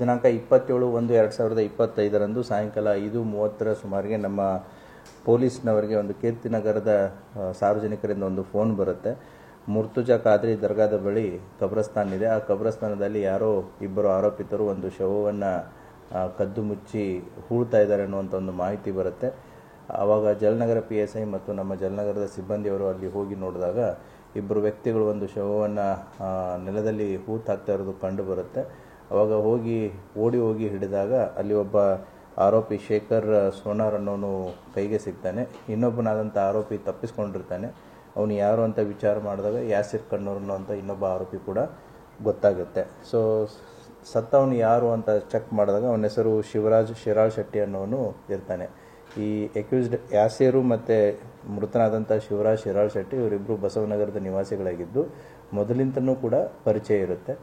ದಿನಾಂಕ 27/1/2025 ಸಾಯಂಕಾಲ 5:30 ಸುಮಾರಿಗೆ ನಮ್ಮ ಪೊಲೀಸ್ನವರಿಗೆ ಒಂದು ಕೀರ್ತಿನಗರದ ಸಾರ್ವಜನಿಕರಿಂದ ಒಂದು ಫೋನ್ ಬರುತ್ತೆ. ಮುರ್ತುಜಾ ಖಾದ್ರಿ ದರ್ಗಾದ ಬಳಿ ಕಬ್ರಸ್ತಾನ್ ಇದೆ. ಆ ಕಬ್ರಸ್ತಾನದಲ್ಲಿ ಯಾರೋ ಇಬ್ಬರು ಆರೋಪಿತರು ಒಂದು ಶವವನ್ನು ಕದ್ದು ಮುಚ್ಚಿ ಹೂಳ್ತಾ ಇದ್ದಾರೆ ಅನ್ನುವಂಥ ಒಂದು ಮಾಹಿತಿ ಬರುತ್ತೆ. ಆವಾಗ ಜಲನಗರ PSI ಮತ್ತು ನಮ್ಮ ಜಲನಗರದ ಸಿಬ್ಬಂದಿಯವರು ಅಲ್ಲಿ ಹೋಗಿ ನೋಡಿದಾಗ ಇಬ್ಬರು ವ್ಯಕ್ತಿಗಳು ಒಂದು ಶವವನ್ನು ನೆಲದಲ್ಲಿ ಹೂತಾಕ್ತಾ ಇರೋದು ಕಂಡು ಬರುತ್ತೆ. ಆವಾಗ ಓಡಿ ಹೋಗಿ ಹಿಡಿದಾಗ ಅಲ್ಲಿ ಒಬ್ಬ ಆರೋಪಿ ಶೇಖರ್ ಸೋನಾರ್ ಅನ್ನೋನು ಕೈಗೆ ಸಿಗ್ತಾನೆ. ಇನ್ನೊಬ್ಬನಾದಂಥ ಆರೋಪಿ ತಪ್ಪಿಸ್ಕೊಂಡಿರ್ತಾನೆ. ಅವನು ಯಾರು ಅಂತ ವಿಚಾರ ಮಾಡಿದಾಗ ಯಾಸಿರ್ ಕಣ್ಣೂರ್ ಅನ್ನೋಂಥ ಇನ್ನೊಬ್ಬ ಆರೋಪಿ ಕೂಡ ಗೊತ್ತಾಗುತ್ತೆ. ಸೊ ಸತ್ತವನು ಯಾರು ಅಂತ ಚೆಕ್ ಮಾಡಿದಾಗ ಅವನ ಹೆಸರು ಶಿವರಾಜ್ ಶಿರಾಳ್ ಶೆಟ್ಟಿ ಅನ್ನೋನು ಇರ್ತಾನೆ. ಈ ಅಕ್ಯೂಸ್ಡ್ ಯಾಸೀರು ಮತ್ತು ಮೃತನಾದಂಥ ಶಿವರಾಜ್ ಶಿರಾಳ್ ಶೆಟ್ಟಿ ಇವರಿಬ್ಬರು ಬಸವನಗರದ ನಿವಾಸಿಗಳಾಗಿದ್ದು ಮೊದಲಿಂದನೂ ಕೂಡ ಪರಿಚಯ ಇರುತ್ತೆ.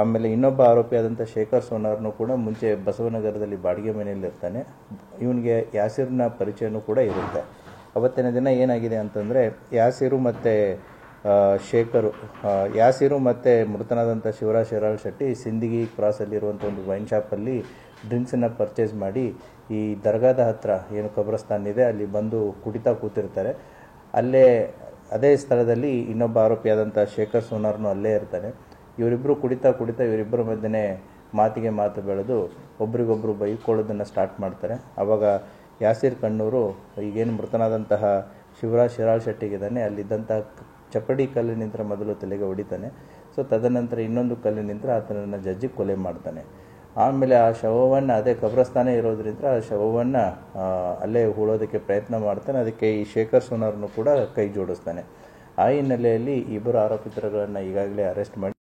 ಆಮೇಲೆ ಇನ್ನೊಬ್ಬ ಆರೋಪಿಯಾದಂಥ ಶೇಖರ್ ಸೋನಾರ್ನು ಕೂಡ ಮುಂಚೆ ಬಸವನಗರದಲ್ಲಿ ಬಾಡಿಗೆ ಮನೆಯಲ್ಲಿ ಇರ್ತಾನೆ. ಇವನಿಗೆ ಯಾಸೀರ್ನ ಪರಿಚಯನೂ ಕೂಡ ಇರುತ್ತೆ. ಅವತ್ತಿನ ದಿನ ಏನಾಗಿದೆ ಅಂತಂದರೆ ಯಾಸೀರು ಮತ್ತು ಮೃತನಾದಂಥ ಶಿವರಾಜ್ ಶಿರಾಳ್ ಶೆಟ್ಟಿ ಸಿಂದಗಿ ಕ್ರಾಸಲ್ಲಿರುವಂಥ ಒಂದು ವೈನ್ ಶಾಪಲ್ಲಿ ಡ್ರಿಂಕ್ಸನ್ನು ಪರ್ಚೇಸ್ ಮಾಡಿ ಈ ದರ್ಗಾದ ಹತ್ರ ಏನು ಕಬ್ರಸ್ತಾನ್ ಇದೆ ಅಲ್ಲಿ ಬಂದು ಕುಡಿತಾ ಕೂತಿರ್ತಾರೆ. ಅದೇ ಸ್ಥಳದಲ್ಲಿ ಇನ್ನೊಬ್ಬ ಆರೋಪಿಯಾದಂಥ ಶೇಖರ್ ಸೋನಾರ್ನು ಅಲ್ಲೇ ಇರ್ತಾನೆ. ಇವರಿಬ್ಬರು ಕುಡಿತಾ ಇವರಿಬ್ಬರ ಮಧ್ಯೆ ಮಾತಿಗೆ ಮಾತು ಬೆಳೆದು ಒಬ್ರಿಗೊಬ್ಬರು ಬೈಕೊಳ್ಳೋದನ್ನು ಸ್ಟಾರ್ಟ್ ಮಾಡ್ತಾರೆ. ಆವಾಗ ಯಾಸೀರ್ ಕಣ್ಣೂರು ಈಗೇನು ಮೃತನಾದಂತಹ ಶಿವರಾಜ್ ಶಿರಾಳ್ ಶೆಟ್ಟಿಗಿದ್ದಾನೆ ಅಲ್ಲಿದ್ದಂಥ ಚಪ್ಪಡಿ ಕಲ್ಲಿನಿಂದ ಮೊದಲು ತಲೆಗೆ ಹೊಡಿತಾನೆ. ಸೊ ತದನಂತರ ಇನ್ನೊಂದು ಕಲ್ಲಿನಿಂದ ಆತನನ್ನು ಜಜ್ಜಿ ಕೊಲೆ ಮಾಡ್ತಾನೆ. ಆಮೇಲೆ ಆ ಶವವನ್ನು ಅದೇ ಕಬ್ರಸ್ತಾನ ಇರೋದ್ರಿಂದ ಆ ಶವವನ್ನು ಅಲ್ಲೇ ಹೂಳೋದಕ್ಕೆ ಪ್ರಯತ್ನ ಮಾಡ್ತಾನೆ. ಅದಕ್ಕೆ ಈ ಶೇಖರ್ ಸೋನಾರ್ನು ಕೂಡ ಕೈ ಜೋಡಿಸ್ತಾನೆ. ಆ ಹಿನ್ನೆಲೆಯಲ್ಲಿ ಇಬ್ಬರು ಆರೋಪಿತರುಗಳನ್ನು ಈಗಾಗಲೇ ಅರೆಸ್ಟ್ ಮಾಡಿ